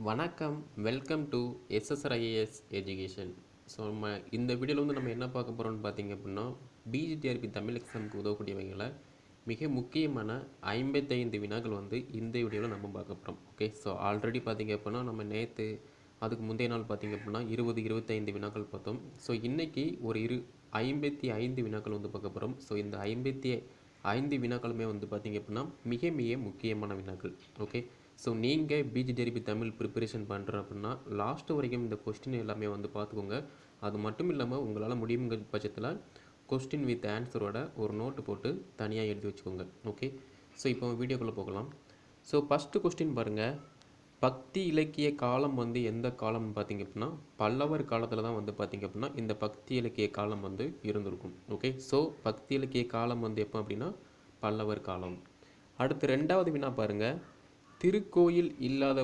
வணக்கம். Welcome to SSRIAS education. So இந்த வீடியோவில் நம்ம என்ன பார்க்க போகிறோம்னு பார்த்தீங்க அப்படின்னா, பிஜிடிஆர்பி தமிழ் எக்ஸாமுக்கு உதவக்கூடியவங்களை மிக முக்கியமான 55 வினாக்கள் இந்த வீடியோவில் நம்ம பார்க்க போகிறோம். ஓகே, ஸோ ஆல்ரெடி பார்த்தீங்க அப்படின்னா நம்ம நேற்று அதுக்கு முந்தைய நாள் பார்த்தீங்க அப்படின்னா 25 வினாக்கள் பார்த்தோம். ஸோ இன்றைக்கி ஒரு 55 வினாக்கள் பார்க்க போகிறோம். ஸோ இந்த 55 வினாக்களுமே பார்த்தீங்க அப்படின்னா மிக மிக முக்கியமான வினாக்கள். ஓகே, ஸோ நீங்கள் பிஜிடிஆர்பி தமிழ் ப்ரிப்பரேஷன் பண்ணுறோம் அப்படின்னா லாஸ்ட்டு வரைக்கும் இந்த கொஸ்டின் எல்லாமே பார்த்துக்கோங்க. அது மட்டும் இல்லாமல் உங்களால் முடியுங்கிற பட்சத்தில் கொஸ்டின் வித் ஆன்சரோட ஒரு நோட்டு போட்டு தனியாக எழுதி வச்சுக்கோங்க. ஓகே, ஸோ இப்போ வீடியோக்குள்ளே போகலாம். ஸோ ஃபஸ்ட்டு கொஸ்டின் பாருங்கள். பக்தி இலக்கிய காலம் எந்த காலம்னு பார்த்தீங்க அப்படின்னா பல்லவர் காலத்தில் தான் பார்த்தீங்க அப்படின்னா இந்த பக்தி இலக்கிய காலம் இருந்திருக்கும். ஓகே, ஸோ பக்தி இலக்கிய காலம் எப்போ அப்படின்னா பல்லவர் காலம். அடுத்து ரெண்டாவது வினா பாருங்கள். திருக்கோயில் இல்லாத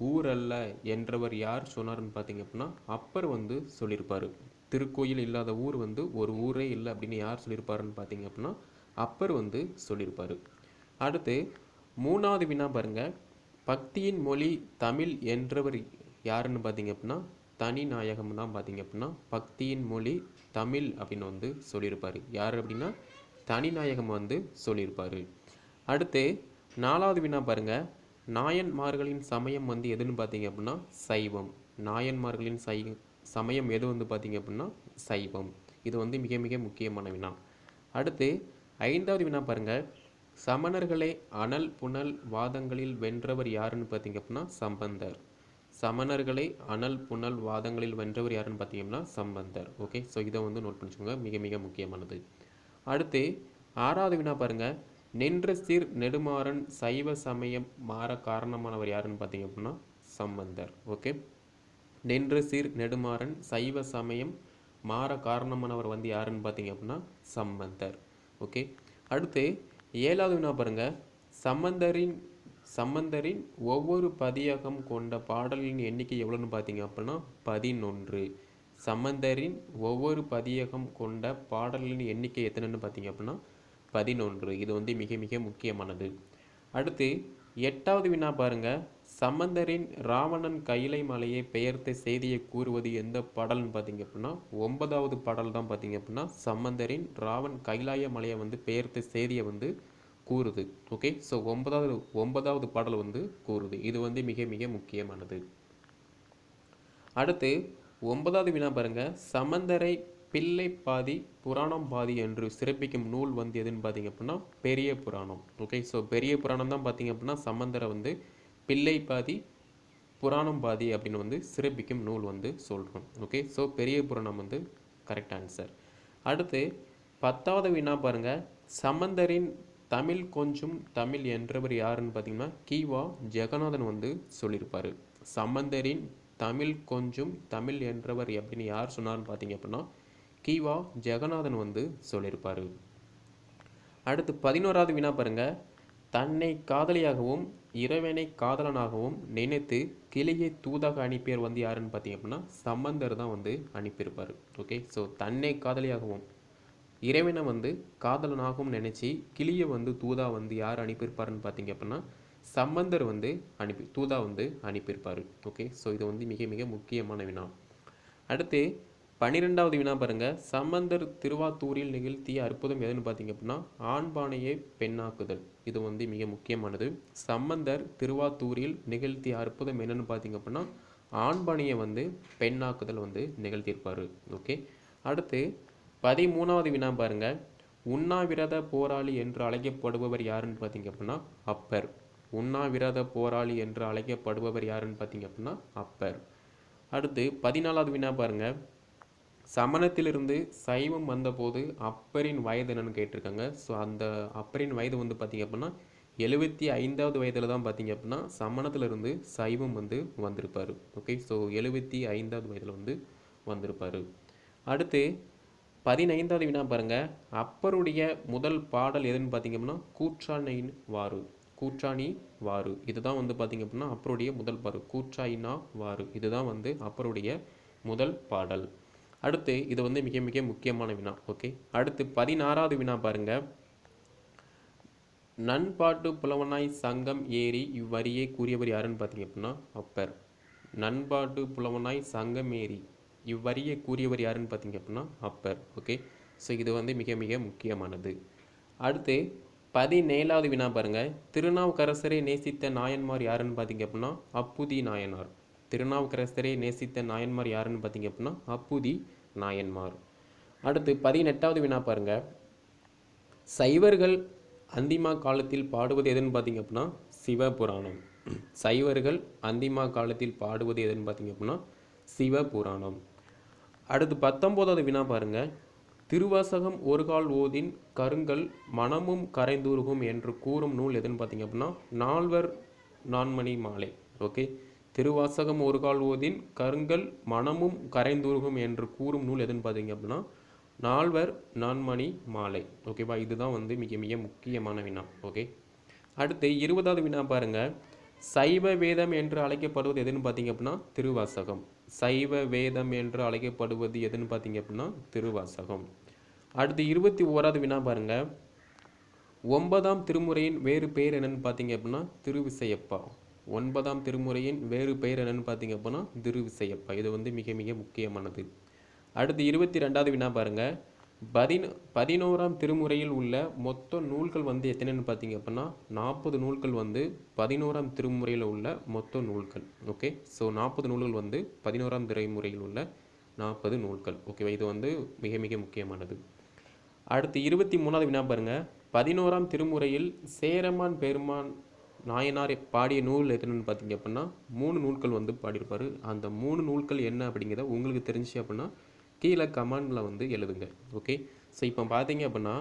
ஊர் அல்ல என்றவர் யார் சொன்னார்னு பார்த்தீங்க அப்படின்னா அப்பர் சொல்லியிருப்பார். திருக்கோயில் இல்லாத ஊர் ஒரு ஊரே இல்லை அப்படின்னு யார் சொல்லியிருப்பாருன்னு பார்த்தீங்க அப்படின்னா அப்பர் சொல்லியிருப்பார். அடுத்து மூணாவது வினா பாருங்க. பக்தியின் மொழி தமிழ் என்றவர் யாருன்னு பார்த்தீங்க அப்படின்னா தனிநாயகம் தான் பார்த்தீங்க அப்படின்னா பக்தியின் மொழி தமிழ் அப்படின்னு சொல்லியிருப்பார். யார் அப்படின்னா தனிநாயகம் சொல்லியிருப்பார். அடுத்து நாலாவது வினா பாருங்க. நாயன்மார்களின் சமயம் எதுன்னு பார்த்தீங்க அப்படின்னா சைவம். நாயன்மார்களின் சமயம் எது பார்த்தீங்க அப்படின்னா சைவம். இது மிக மிக முக்கியமான வினா. அடுத்து ஐந்தாவது வினா பாருங்க. சமணர்களை அனல் புனல் வாதங்களில் வென்றவர் யாருன்னு பார்த்தீங்க அப்படின்னா சம்பந்தர். சமணர்களை அனல் புனல் வாதங்களில் வென்றவர் யாருன்னு பார்த்தீங்கன்னா சம்பந்தர். ஓகே, ஸோ இதை நோட் பண்ணிச்சுக்கோங்க, மிக மிக முக்கியமானது. அடுத்து ஆறாவது வினா பாருங்க. நின்ற சீர் நெடுமாறன் சைவ சமயம் மாற காரணமானவர் யாருன்னு பார்த்தீங்க அப்படின்னா சம்பந்தர். ஓகே, நின்ற சீர் நெடுமாறன் சைவ சமயம் மாற காரணமானவர் யாருன்னு பார்த்தீங்க அப்படின்னா சம்பந்தர். ஓகே, அடுத்து ஏழாவது வினா பாருங்க. சம்பந்தரின் ஒவ்வொரு பதியகம் கொண்ட பாடலின் எண்ணிக்கை எவ்வளோன்னு பார்த்தீங்க அப்படின்னா 11. சம்பந்தரின் ஒவ்வொரு பதியகம் கொண்ட பாடலின் எண்ணிக்கை எத்தனைன்னு பார்த்தீங்க அப்படின்னா 11. இது மிக மிக முக்கியமானது. அடுத்து எட்டாவது வினா பாருங்க. சம்பந்தரின் ராவணன் கைலை மலையை பெயர்த்த செய்தியை கூறுவது எந்த பாடல்னு பார்த்தீங்க அப்படின்னா 9வது பாடல் தான் பார்த்தீங்க அப்படின்னா சம்பந்தரின் ராவன் கைலாய மலையை பெயர்த்த செய்தியை கூறுது. ஓகே, ஸோ ஒன்பதாவது பாடல் கூறுது. இது மிக மிக முக்கியமானது. அடுத்து 9வது வினா பாருங்க. சம்பந்தரை பிள்ளை பாதி புராணம் பாதி என்று சிறப்பிக்கும் நூல் எதுன்னு பார்த்தீங்க அப்படின்னா பெரிய புராணம். ஓகே, ஸோ பெரிய புராணம் தான் பார்த்தீங்க அப்படின்னா சம்பந்தரை பிள்ளை பாதி புராணம் பாதி அப்படின்னு சிறப்பிக்கும் நூல் சொல்கிறோம். ஓகே, ஸோ பெரிய புராணம் கரெக்ட் ஆன்சர். அடுத்து 10வது வினா பாருங்க. சம்பந்தரின் தமிழ் கொஞ்சம் தமிழ் என்றவர் யாருன்னு பார்த்தீங்கன்னா கீவா ஜெகநாதன் சொல்லியிருப்பார். சம்பந்தரின் தமிழ் கொஞ்சம் தமிழ் என்றவர் அப்படின்னு யார் சொன்னார்னு பார்த்தீங்க அப்படின்னா கீவா ஜெகநாதன் சொல்லியிருப்பார். அடுத்து 11வது வினா பாருங்க. தன்னை காதலியாகவும் இறைவனை காதலனாகவும் நினைத்து கிளியை தூதாக அனுப்பியர் யாருன்னு பார்த்தீங்க அப்படின்னா சம்பந்தர் தான் அனுப்பியிருப்பார். ஓகே, ஸோ தன்னை காதலியாகவும் இறைவனை காதலனாகவும் நினச்சி கிளியை தூதா யார் அனுப்பியிருப்பாருன்னு பார்த்தீங்க அப்படின்னா சம்பந்தர் தூதா அனுப்பியிருப்பார். ஓகே, ஸோ இது மிக மிக முக்கியமான வினா. அடுத்து 12வது வினா பாருங்க. சம்பந்தர் திருவாத்தூரில் நிகழ்த்திய அற்புதம் எதுன்னு பார்த்தீங்க அப்படின்னா ஆண்பானையை பெண்ணாக்குதல். இது மிக முக்கியமானது. சம்பந்தர் திருவாத்தூரில் நிகழ்த்திய அற்புதம் என்னன்னு பார்த்தீங்க அப்படின்னா ஆண்பானையை பெண்ணாக்குதல் நிகழ்த்தியிருப்பார். ஓகே, அடுத்து 13வது வினா பாருங்க. உண்ணாவிரத போராளி என்று அழைக்கப்படுபவர் யாருன்னு பார்த்தீங்க அப்படின்னா அப்பர். உண்ணாவிரத போராளி என்று அழைக்கப்படுபவர் யாருன்னு பார்த்தீங்க அப்படின்னா அப்பர். அடுத்து 14வது வினா பாருங்க. சமணத்திலிருந்து சைவம் வந்தபோது அப்பரின் வயது என்னன்னு கேட்டிருக்காங்க. ஸோ அந்த அப்பரின் வயது பார்த்தீங்க அப்படின்னா 75வது வயதில் தான் பார்த்தீங்க அப்படின்னா சமணத்திலிருந்து சைவம் வந்திருப்பார். ஓகே, ஸோ 75வது வயதில் வந்திருப்பார். அடுத்து 15வது வினா பாருங்க. அப்பருடைய முதல் பாடல் எதுன்னு பார்த்தீங்க அப்படின்னா கூற்றானின் வாரு. கூற்றாணி வாரு இதுதான் பார்த்தீங்க அப்படின்னா அப்பருடைய முதல் பாடல். கூற்றாயினா வாரு இதுதான் அப்பருடைய முதல் பாடல். அடுத்து இது மிக மிக முக்கியமான வினா. ஓகே, அடுத்து 16வது வினா பாருங்க. நண்பாட்டு புலவனாய் சங்கம் ஏறி இவ்வரியை கூறியவர் யாருன்னு பார்த்தீங்க அப்படின்னா அப்பர். நண்பாட்டு புலவனாய் சங்கமேரி இவ்வரியை கூறியவர் யாருன்னு பார்த்தீங்க அப்படின்னா அப்பர். ஓகே, ஸோ இது வந்து மிக மிக முக்கியமானது. அடுத்து 17வது வினா பாருங்க. திருநாவுக்கரசரை நேசித்த நாயன்மார் யாருன்னு பார்த்தீங்க அப்படின்னா அப்புதி நாயனார். திருநாவுக்கரசரை நேசித்த நாயன்மார் யாருன்னு பார்த்தீங்க அப்படின்னா அப்புதி நாயன்மார். அடுத்து 18வது வினா பாருங்க. சைவர்கள் அந்திமா காலத்தில் பாடுவது எதுன்னு பார்த்தீங்க அப்படின்னா சிவபுராணம். சைவர்கள் அந்திமா காலத்தில் பாடுவது எதுன்னு பார்த்தீங்க அப்படின்னா சிவபுராணம். அடுத்து 19வது வினா பாருங்க. திருவாசகம் ஒரு கால் ஓதின் கருங்கல் மனமும் கரைந்தூருகும் என்று கூறும் நூல் எதுன்னு பார்த்தீங்க அப்படின்னா நால்வர் நான்மணி மாலை. ஓகே, திருவாசகம் ஒரு கால் ஓதின் கருங்கல் மனமும் கரைந்தூருகும் என்று கூறும் நூல் எதுன்னு பார்த்தீங்க அப்படின்னா நால்வர் நான்மணி மாலை. ஓகேவா, இதுதான் வந்து மிக மிக முக்கியமான வினா. ஓகே, அடுத்து 20வது வினா பாருங்க. சைவ வேதம் என்று அழைக்கப்படுவது எதுன்னு பார்த்தீங்க அப்படின்னா திருவாசகம். சைவ வேதம் என்று அழைக்கப்படுவது எதுன்னு பார்த்தீங்க அப்படின்னா திருவாசகம். அடுத்து 21வது வினா பாருங்க. 9ஆம் திருமுறையின் வேறு பெயர் என்னன்னு பார்த்தீங்க அப்படின்னா திருவிசையப்பா. 9ஆம் திருமுறையின் வேறு பெயர் என்னன்னு பார்த்தீங்க அப்படின்னா திருவிசையப்பா. இது வந்து மிக மிக முக்கியமானது. அடுத்து 22வது வினா பாருங்க. 11ஆம் திருமுறையில் உள்ள மொத்த நூல்கள் வந்து எத்தனைன்னு பார்த்தீங்க அப்படின்னா 40 நூல்கள் வந்து 11ஆம் திருமுறையில் உள்ள மொத்த நூல்கள். ஓகே, ஸோ 40 நூல்கள் வந்து 11ஆம் திருமுறையில் உள்ள 40 நூல்கள். ஓகேவா, இது வந்து மிக மிக முக்கியமானது. அடுத்து 23வது வினா பாருங்க. 11ஆம் திருமுறையில் சேரமான் பெருமான் நாயனார் பாடிய நூல் எதுன்னு பார்த்தீங்க அப்படின்னா 3 நூல்கள் வந்து பாடியிருப்பார். அந்த 3 நூல்கள் என்ன அப்படிங்கிறத உங்களுக்கு தெரிஞ்சு அப்படின்னா கீழே கமெண்டில் வந்து எழுதுங்க. ஓகே, ஸோ இப்போ பார்த்தீங்க அப்படின்னா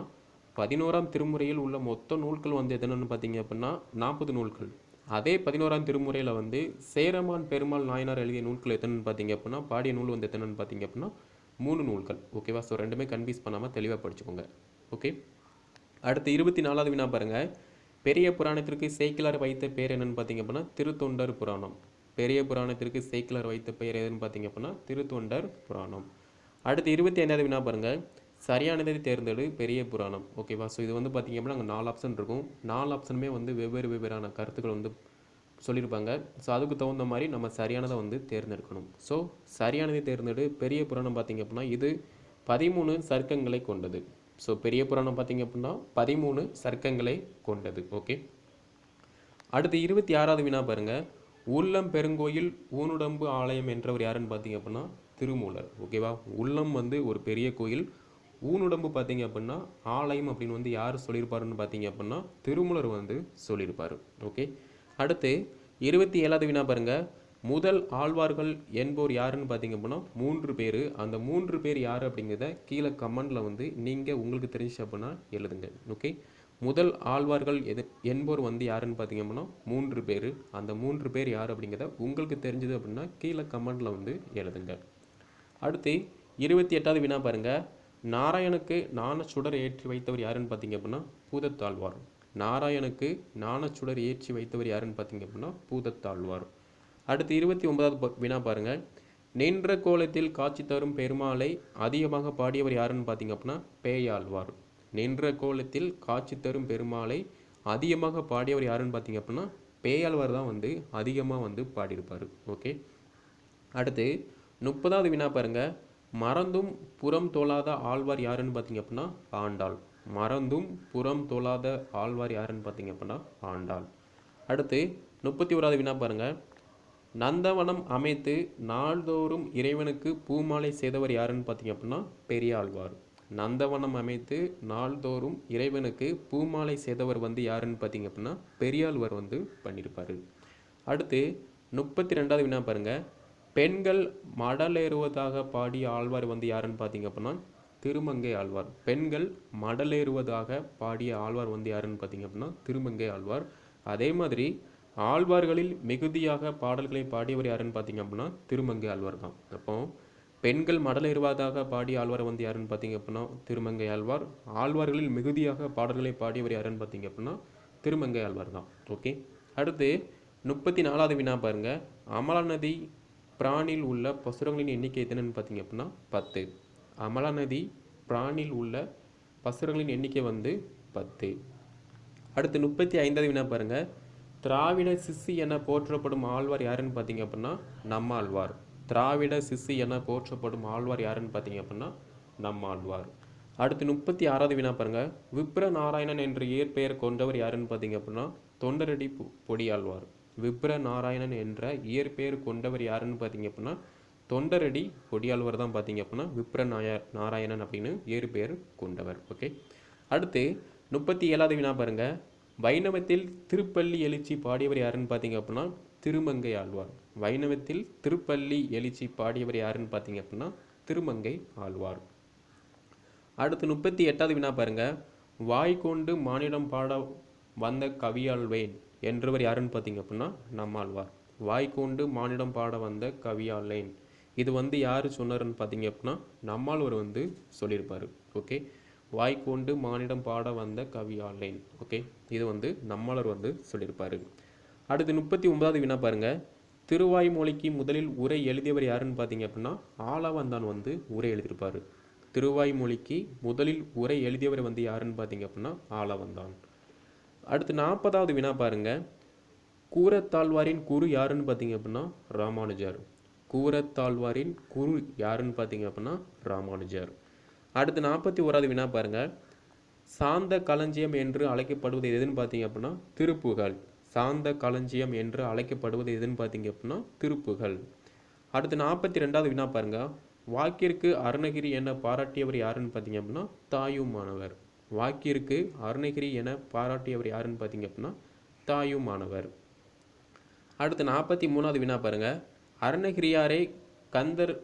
11ஆம் திருமுறையில் உள்ள மொத்த நூல்கள் வந்து எதுன்னு பார்த்தீங்க அப்படின்னா 40 நூல்கள். அதே 11ஆம் திருமுறையில் வந்து சேரமான் பெருமாள் நாயனார் எழுதிய நூல்கள் எத்தனைன்னு பார்த்தீங்க அப்படின்னா பாடிய நூல் வந்து எத்தனைன்னு பார்த்தீங்க அப்படின்னா 3 நூல்கள். ஓகேவா, ஸோ ரெண்டுமே கன்ஃபியூஸ் பண்ணாமல் தெளிவாக படிச்சுக்கோங்க. ஓகே, அடுத்து 24வது வினா பாருங்க. பெரிய புராணத்திற்கு சேக்கிலார் வைத்த பேர் என்னன்னு பார்த்தீங்க அப்படின்னா திருத்தொண்டர் புராணம். பெரிய புராணத்திற்கு சேக்கிலார் வைத்த பெயர் எதுன்னு பார்த்தீங்க அப்படின்னா திருத்தொண்டர் புராணம். அடுத்து 25வது வினா பாருங்க. சரியானதை தேர்ந்தெடு பெரிய புராணம். ஓகேவா, ஸோ இது வந்து பார்த்தீங்க அப்படின்னா அங்கே 4 ஆப்ஷன் இருக்கும். 4 ஆப்ஷனுமே வந்து வெவ்வேறான கருத்துக்கள் வந்து சொல்லியிருப்பாங்க. ஸோ அதுக்கு தகுந்த மாதிரி நம்ம சரியானதை வந்து தேர்ந்தெடுக்கணும். ஸோ சரியானதை தேர்ந்தெடு பெரிய புராணம் பார்த்தீங்க அப்படின்னா இது 13 சர்க்கங்களை கொண்டது. ஸோ பெரிய புராணம் பார்த்தீங்க அப்படின்னா 13 சர்க்கங்களை கொண்டது. ஓகே, அடுத்து 26வது வினா பாருங்க. உள்ளம் பெருங்கோயில் ஊனுடம்பு ஆலயம் என்றவர் யாருன்னு பார்த்தீங்க அப்படின்னா திருமூலர். ஓகேவா, உள்ளம் வந்து ஒரு பெரிய கோயில், ஊனுடம்பு பார்த்தீங்க அப்படின்னா ஆலயம் அப்படின்னு வந்து யார் சொல்லியிருப்பாருன்னு பார்த்தீங்க அப்படின்னா திருமூலர் வந்து சொல்லியிருப்பார். ஓகே, அடுத்து 27வது வினா பாருங்க. முதல் ஆழ்வார்கள் என்போர் யாருன்னு பார்த்தீங்க அப்படின்னா 3 பேர். அந்த 3 பேர் யார் அப்படிங்கிறத கீழே கமெண்டில் வந்து நீங்கள் உங்களுக்கு தெரிஞ்சு அப்படின்னா எழுதுங்க. ஓகே, முதல் ஆழ்வார்கள் என்போர் வந்து யாருன்னு பார்த்தீங்க அப்படின்னா 3 பேர். அந்த 3 பேர் யார் அப்படிங்கிறத உங்களுக்கு தெரிஞ்சது அப்படின்னா கீழே கமெண்டில் வந்து எழுதுங்க. அடுத்து 28வது வினா பாருங்க. நாராயணுக்கு ஞானச்சுடர் ஏற்றி வைத்தவர் யாருன்னு பார்த்தீங்க அப்படின்னா பூதத்தாழ்வார். நாராயணுக்கு ஞானச்சுடர் ஏற்றி வைத்தவர் யாருன்னு பார்த்தீங்க அப்படின்னா பூதத்தாழ்வார். அடுத்து 29வது வினா பாருங்க. நின்ற கோலத்தில் காட்சி தரும் பெருமாளை அதிகமாக பாடியவர் யாருன்னு பார்த்தீங்க அப்படின்னா பேயாழ்வார். நின்ற கோலத்தில் காட்சி தரும் பெருமாளை அதிகமாக பாடியவர் யாருன்னு பார்த்தீங்க அப்படின்னா பேயாழ்வார் தான் வந்து அதிகமாக வந்து பாடியிருப்பார். ஓகே, அடுத்து 30வது வினா பாருங்க. மறந்தும் புறம் தோலாத ஆழ்வார் யாருன்னு பார்த்தீங்க அப்படின்னா ஆண்டாள். மறந்தும் புறம் தோலாத ஆழ்வார் யாருன்னு பார்த்தீங்க அப்படின்னா ஆண்டாள். அடுத்து 31வது வினா பாருங்க. நந்தவனம் அமைத்து நாள்தோறும் இறைவனுக்கு பூமாலை செய்தவர் யாருன்னு பார்த்தீங்க அப்படின்னா பெரியாழ்வார். நந்தவனம் அமைத்து நாள்தோறும் இறைவனுக்கு பூமாலை செய்தவர் வந்து யாருன்னு பார்த்தீங்க அப்படின்னா பெரியாழ்வார் வந்து பண்ணியிருப்பார். அடுத்து 32வது வினா பாருங்க. பெண்கள் மடலேறுவதாக பாடிய ஆழ்வார் வந்து யாருன்னு பார்த்தீங்க அப்படின்னா திருமங்கை ஆழ்வார். பெண்கள் மடலேறுவதாக பாடிய ஆழ்வார் வந்து யாருன்னு பார்த்தீங்க அப்படின்னா திருமங்கை ஆழ்வார். அதே மாதிரி ஆழ்வார்களில் மிகுதியாக பாடல்களை பாடியவர் யாருன்னு பார்த்தீங்க அப்படின்னா திருமங்கை ஆழ்வார் தான். அப்போ பெண்கள் மடலேறுவதாக பாடிய ஆழ்வார் வந்து யாருன்னு பார்த்தீங்க அப்படின்னா திருமங்கை ஆழ்வார். ஆழ்வார்களில் மிகுதியாக பாடல்களை பாடியவர் யாருன்னு பார்த்தீங்க அப்படின்னா திருமங்கை ஆழ்வார் தான். ஓகே, அடுத்து 34வது வினா பாருங்க. அமலா நதி பிராணில் உள்ள பசுரங்களின் எண்ணிக்கை எத்தனைன்னு பார்த்தீங்க அப்படின்னா 10. அமலா நதி பிராணில் உள்ள பசுரங்களின் எண்ணிக்கை வந்து 10. அடுத்து 35வது வினா பாருங்க. திராவிட சிசு என போற்றப்படும் ஆழ்வார் யாருன்னு பார்த்தீங்க அப்படின்னா நம்மாழ்வார். திராவிட சிசு என போற்றப்படும் ஆழ்வார் யாருன்னு பார்த்தீங்க அப்படின்னா நம்மாழ்வார். அடுத்து 36வது வினா பாருங்க. விப்ர நாராயணன் என்ற இயற்பெயர் கொண்டவர் யாருன்னு பார்த்தீங்க அப்படின்னா தொண்டரடி பொடியாழ்வார். விப்ர நாராயணன் என்ற இயற்பெயர் கொண்டவர் யாருன்னு பார்த்தீங்க அப்படின்னா தொண்டரடி பொடியாழ்வார் தான் பார்த்தீங்க அப்படின்னா விப்ர நாராயணன் அப்படின்னு இயற்பெயர் கொண்டவர். ஓகே. அடுத்து 37வது வினா பாருங்க. வைணவத்தில் திருப்பள்ளி எழுச்சி பாடியவர் யாருன்னு பார்த்தீங்க அப்படின்னா திருமங்கை ஆழ்வார். வைணவத்தில் திருப்பள்ளி எழுச்சி பாடியவர் யாருன்னு பார்த்தீங்க அப்படின்னா திருமங்கை ஆழ்வார். அடுத்து 38வது வினா பாருங்க. வாய்கொண்டு மானிடம் பாட வந்த கவியாழ்வேன் என்றவர் யாருன்னு பார்த்தீங்க அப்படின்னா நம்மாழ்வார். வாய்கொண்டு மானிடம் பாட வந்த கவியாழ்வேன், இது யார் சொன்னாருன்னு பார்த்தீங்க அப்படின்னா நம்மாழ்வார் சொல்லியிருப்பார். ஓகே. வாய்கொண்டு மானிடம் பாட வந்த கவியாழ்வேன். ஓகே, இது நம்மாழ்வார் சொல்லியிருப்பார். அடுத்து 39வது வினா பாருங்க. திருவாய்மொழிக்கு முதலில் உரை எழுதியவர் யாருன்னு பார்த்தீங்க அப்படின்னா ஆளவந்தான் உரை எழுதியிருப்பார். திருவாய்மொழிக்கு முதலில் உரை எழுதியவர் யாருன்னு பார்த்தீங்க அப்படின்னா ஆளவந்தான். அடுத்து 40வது வினா பாருங்க. கூரத்தாழ்வாரின் குரு யாருன்னு பார்த்தீங்க அப்படின்னா ராமானுஜர். கூரத்தாழ்வாரின் குரு யாருன்னு பார்த்தீங்க அப்படின்னா ராமானுஜர். அடுத்து 41வது வினா பாருங்க. சாந்த களஞ்சியம் என்று அழைக்கப்படுவது எதுன்னு பார்த்தீங்க அப்படின்னா திருப்புகழ். சாந்த களஞ்சியம் என்று அழைக்கப்படுவது எதுன்னு பார்த்தீங்க அப்படின்னா திருப்புகழ். அடுத்து 42வது வினா பாருங்க. வாக்கிற்கு அருணகிரி என பாராட்டியவர் யாருன்னு பார்த்தீங்க அப்படின்னா தாயுமானவர். வாக்கிற்கு அருணகிரி என பாராட்டியவர் யாருன்னு பார்த்தீங்க அப்படின்னா தாயுமானவர். அடுத்து 43வது வினா பாருங்க. அருணகிரியாரை கந்தர்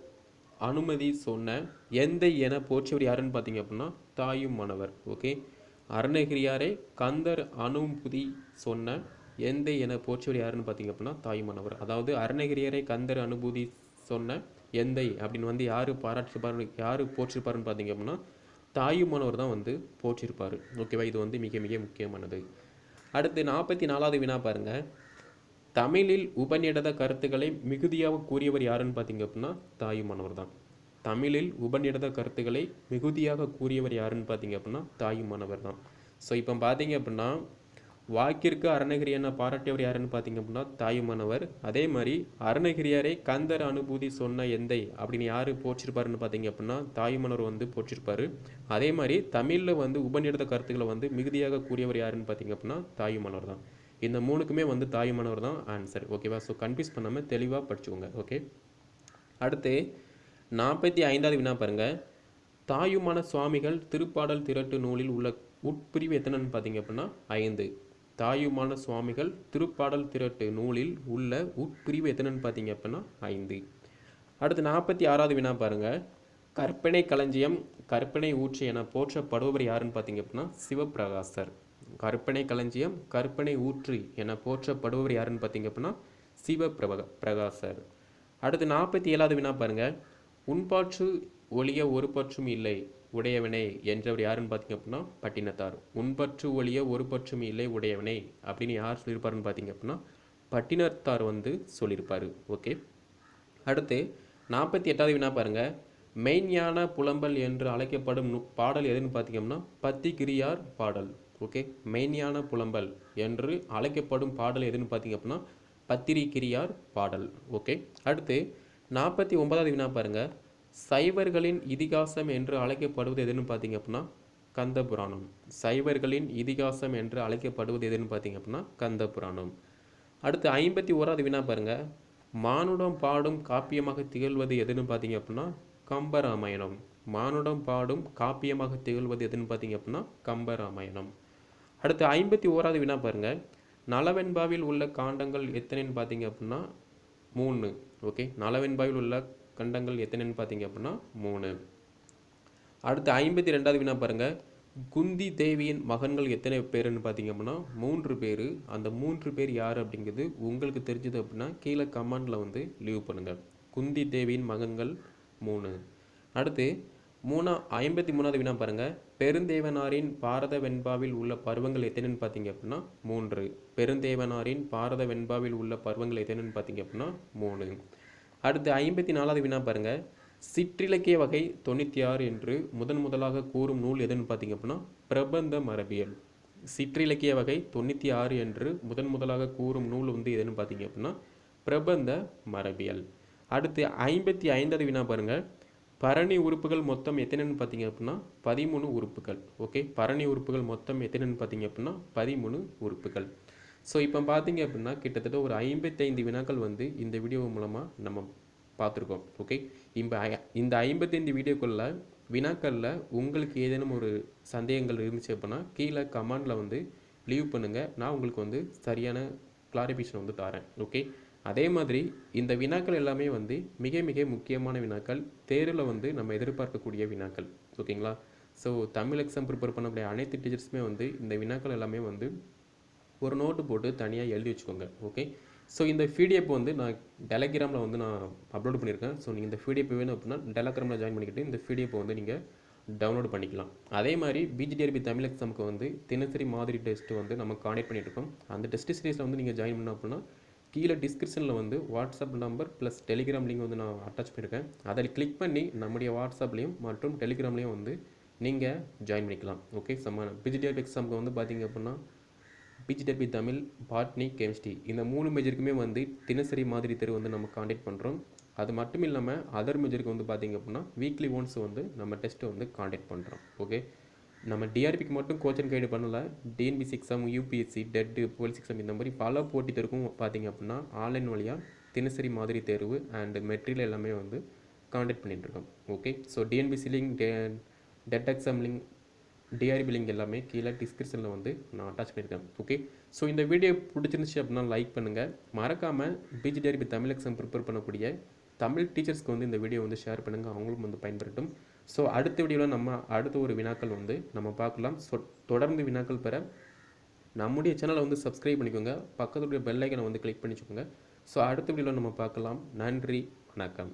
அனுமதி சொன்ன எந்தை என போற்றியவர் யாருன்னு பார்த்தீங்க அப்படின்னா தாயுமானவர். ஓகே. அருணகிரியாரை கந்தர் அனுமதி சொன்ன எந்தை என போற்றியவர் யாருன்னு பார்த்தீங்க அப்படின்னா தாயுமானவர். அதாவது அருணகிரியாரை கந்தர் அனுபூதி சொன்ன எந்தை அப்படின்னு யார் பாராட்டிருப்பாரு, யார் போற்றிருப்பாருன்னு பார்த்தீங்க அப்படின்னா தாயுமானவர் தான் போற்றிருப்பார். ஓகேவா. இது மிக மிக முக்கியமானது. அடுத்து 44வது வினா பாருங்க. தமிழில் உபநிடத கருத்துக்களை மிகுதியாக கூறியவர் யாருன்னு பார்த்தீங்க அப்படின்னா தாயுமானவர் தான். தமிழில் உபநிடத கருத்துக்களை மிகுதியாக கூறியவர் யாருன்னு பார்த்தீங்க அப்படின்னா தாயுமானவர் தான். ஸோ இப்போ பார்த்தீங்க அப்படின்னா வாக்கிற்கு அருணகிரி என பாராட்டியவர் யாருன்னு பார்த்தீங்க அப்படின்னா தாயுமானவர். அதே மாதிரி அருணகிரியாரை கந்தர் அனுபூதி சொன்ன எந்தை அப்படின்னு யார் போற்றிருப்பாருன்னு பார்த்தீங்க அப்படின்னா தாயுமானவர் போற்றிருப்பாரு. அதே மாதிரி தமிழில் உபநிடத கருத்துக்களை மிகுதியாக கூறியவர் யாருன்னு பார்த்தீங்க அப்படின்னா தாயுமானவர் தான். இந்த மூணுக்குமே தாயுமானவர் தான் ஆன்சர். ஓகேவா. ஸோ கன்ஃபியூஸ் பண்ணாமல் தெளிவாக படிச்சுக்கோங்க. ஓகே. அடுத்து 45வது வினா பாருங்க. தாயுமான சுவாமிகள் திருப்பாடல் திரட்டு நூலில் உள்ள உட்பிரிவு எத்தனைன்னு பார்த்தீங்க அப்படின்னா 5. தாயுமான சுவாமிகள் திருப்பாடல் திரட்டு நூலில் உள்ள உட்பிரிவு எத்தனைன்னு பார்த்தீங்க அப்படின்னா 5. அடுத்து 46வது வினா பாருங்க. கற்பனை களஞ்சியம் கற்பனை ஊற்று என போற்றப்படுபவர் யாருன்னு பார்த்தீங்க அப்படின்னா சிவபிரகாசர். கற்பனை களஞ்சியம் கற்பனை ஊற்று என போற்றப்படுபவர் யாருன்னு பார்த்தீங்க அப்படின்னா சிவபிரகாசர். அடுத்து 47வது வினா பாருங்க. உண்பாற்று ஒளிய ஒரு பற்றும் இல்லை உடையவனே என்றவர் யாருன்னு பார்த்தீங்க அப்படின்னா பட்டினத்தார். உண்பற்று ஒளிய ஒரு பற்றும் இல்லை உடையவனே அப்படின்னு யார் சொல்லியிருப்பாருன்னு பார்த்தீங்க அப்படின்னா பட்டினத்தார் சொல்லியிருப்பாரு. ஓகே. அடுத்து 48வது வினா பாருங்க. மெய்ஞான புலம்பல் என்று அழைக்கப்படும் பாடல் எதுன்னு பார்த்தீங்க அப்படின்னா பத்திகிரியார் பாடல். ஓகே. மெய்ஞான புலம்பல் என்று அழைக்கப்படும் பாடல் எதுன்னு பார்த்தீங்க அப்படின்னா பத்திரிகிரியார் பாடல். ஓகே. அடுத்து 49வது வினா பாருங்க. சைவர்களின் இதிகாசம் என்று அழைக்கப்படுவது எதுன்னு பார்த்தீங்க அப்படின்னா கந்த புராணம். சைவர்களின் இதிகாசம் என்று அழைக்கப்படுவது எதுன்னு பார்த்தீங்க அப்படின்னா கந்த புராணம். அடுத்து 51வது வினா பாருங்க. மானுடம் பாடும் காப்பியமாக திகழ்வது எதுன்னு பார்த்தீங்க அப்படின்னா கம்பராமாயணம். மானுடம் பாடும் காப்பியமாக திகழ்வது எதுன்னு பார்த்தீங்க அப்படின்னா கம்பராமாயணம். அடுத்து 51வது வினா பாருங்க. நலவெண்பாவில் உள்ள காண்டங்கள் எத்தனைன்னு பார்த்தீங்க அப்படின்னா 3. ஓகே. நலவெண்பாவில் உள்ள கண்டங்கள் எத்தனைன்னு பார்த்தீங்க அப்படின்னா 3. அடுத்து 52வது வினா பாருங்க. குந்தி தேவியின் மகன்கள் எத்தனை பேருன்னு பார்த்தீங்க அப்படின்னா 3 பேர். அந்த 3 பேர் யார் அப்படிங்கிறது உங்களுக்கு தெரிஞ்சது அப்படின்னா கீழே கமெண்டில் லீவ் பண்ணுங்கள். குந்தி தேவியின் மகன்கள் 3. அடுத்து 53வது வினா பாருங்க. பெருந்தேவனாரின் பாரத வெண்பாவில் உள்ள பருவங்கள் எத்தனைன்னு பார்த்தீங்க அப்படின்னா 3. பெருந்தேவனாரின் பாரத வெண்பாவில் உள்ள பருவங்கள் எத்தனைன்னு பார்த்தீங்க அப்படின்னா 3. அடுத்து 54வது வினா பாருங்க. சிற்றிலக்கிய வகை 96 என்று முதலாக கூறும் நூல் எதுன்னு பார்த்தீங்க அப்படின்னா பிரபந்த மரபியல். சிற்றிலக்கிய வகை 96 என்று முதலாக கூறும் நூல் வந்து எதுன்னு பார்த்தீங்க அப்படின்னா பிரபந்த மரபியல். அடுத்து 55வது வினா பாருங்கள். பரணி உறுப்புகள் மொத்தம் எத்தனைன்னு பார்த்தீங்க அப்படின்னா 13 உறுப்புகள். ஓகே, பரணி உறுப்புகள் மொத்தம் எத்தனைன்னு பார்த்தீங்க அப்படின்னா 13 உறுப்புகள். ஸோ இப்போ பார்த்தீங்க அப்படின்னா கிட்டத்தட்ட ஒரு 55 வினாக்கள் வந்து இந்த வீடியோ மூலமாக நம்ம பார்த்துருக்கோம். ஓகே, இந்த 55 வீடியோக்குள்ள வினாக்களில் உங்களுக்கு ஏதேனும் ஒரு சந்தேகங்கள் இருந்துச்சு அப்படின்னா கீழே கமெண்டில் வந்து லீவ் பண்ணுங்கள். நான் உங்களுக்கு வந்து சரியான கிளாரிஃபிகேஷன் வந்து தரேன். ஓகே, அதே மாதிரி இந்த வினாக்கள் எல்லாமே வந்து மிக மிக முக்கியமான வினாக்கள், தேர்வில் வந்து நம்ம எதிர்பார்க்கக்கூடிய வினாக்கள். ஓகேங்களா? ஸோ தமிழ் எக்ஸாம் ப்ரிப்பேர் பண்ணக்கூடிய அனைத்து டீச்சர்ஸுமே வந்து இந்த வினாக்கள் எல்லாமே வந்து ஒரு நோட்டு போட்டு தனியாக எழுதி வச்சுக்கோங்க. ஓகே, ஸோ இந்த பிடிஎஃப் வந்து நான் டெலகிராமில் வந்து நான் அப்லோட் பண்ணியிருக்கேன். ஸோ நீங்கள் இந்த பிடிஎஃப் வேணும் அப்படின்னா டெலகிராமில் ஜாயின் பண்ணிக்கிட்டு இந்த பிடிஎஃப் வந்து நீங்கள் டவுன்லோட் பண்ணிக்கலாம். அதே மாதிரி பிஜிடிஆர்பி தமிழ் எக்ஸாமுக்கு வந்து தினசரி மாதிரி டெஸ்ட்டு வந்து நம்ம காண்டக்ட் பண்ணியிருக்கோம். அந்த டெஸ்ட் சீரீஸில் வந்து நீங்கள் ஜாயின் பண்ண அப்படின்னா கீழே டிஸ்கிரிப்ஷனில் வந்து WhatsApp number plus Telegram link வந்து நான் அட்டாச் பண்ணியிருக்கேன். அதில் கிளிக் பண்ணி நம்முடைய வாட்ஸ்அப்லேயும் மற்றும் டெலிகிராம்லேயும் வந்து நீங்கள் ஜாயின் பண்ணிக்கலாம். ஓகே, பிஜிடிஆர்பி எக்ஸாமுக்கு வந்து பார்த்தீங்க அப்படின்னா பிஜிடிஆர்பி தமிழ், பாட்னி, கெமிஸ்ட்ரி இந்த 3 மேஜருக்குமே வந்து தினசரி மாதிரி தேர்வு வந்து நம்ம காண்டக்ட் பண்ணுறோம். அது மட்டும் இல்லாமல் அதர் மேஜருக்கு வந்து பார்த்திங்க அப்படின்னா வீக்லி ஒன்ஸ் வந்து நம்ம டெஸ்ட்டை வந்து காண்டக்ட் பண்ணுறோம். ஓகே, நம்ம டிஆர்பிக்கு மட்டும் கோச்சிங் கைடு பண்ணல, TNPSC exam, UPSC, TET, police exam இந்த மாதிரி பல போட்டித் தேர்வுக்கும் பார்த்திங்க அப்படின்னா ஆன்லைன் வழியாக தினசரி மாதிரி தேர்வு அண்ட் மெட்டீரியல் எல்லாமே வந்து காண்டக்ட் பண்ணிட்டுருக்கோம். Okay, so TNPSC link, TET exam link, TRP link எல்லாமே கீழே டிஸ்கிரிப்ஷனில் வந்து நான் அட்டாச் பண்ணியிருக்கேன். ஓகே, ஸோ இந்த வீடியோ பிடிச்சிருந்துச்சு அப்படின்னா லைக் பண்ணுங்கள். மறக்காமல் பிஜிடிஆர்பி தமிழ் எக்ஸாம் ப்ரிப்பேர் பண்ணக்கூடிய தமிழ் டீச்சர்ஸ்க்கு வந்து இந்த வீடியோ வந்து ஷேர் பண்ணுங்கள், அவங்களும் வந்து பயன்படுத்தும். ஸோ அடுத்த வீடியோவில் நம்ம அடுத்த ஒரு வினாக்கள் வந்து நம்ம பார்க்கலாம். ஸோ தொடர்ந்து வினாக்கள் பெற நம்முடைய சேனலை வந்து சப்ஸ்கிரைப் பண்ணிக்கோங்க, பக்கத்துடைய பெல் ஐக்கனை வந்து கிளிக் பண்ணிச்சுக்கோங்க. ஸோ அடுத்த வீடியோவில் நம்ம பார்க்கலாம். நன்றி, வணக்கம்.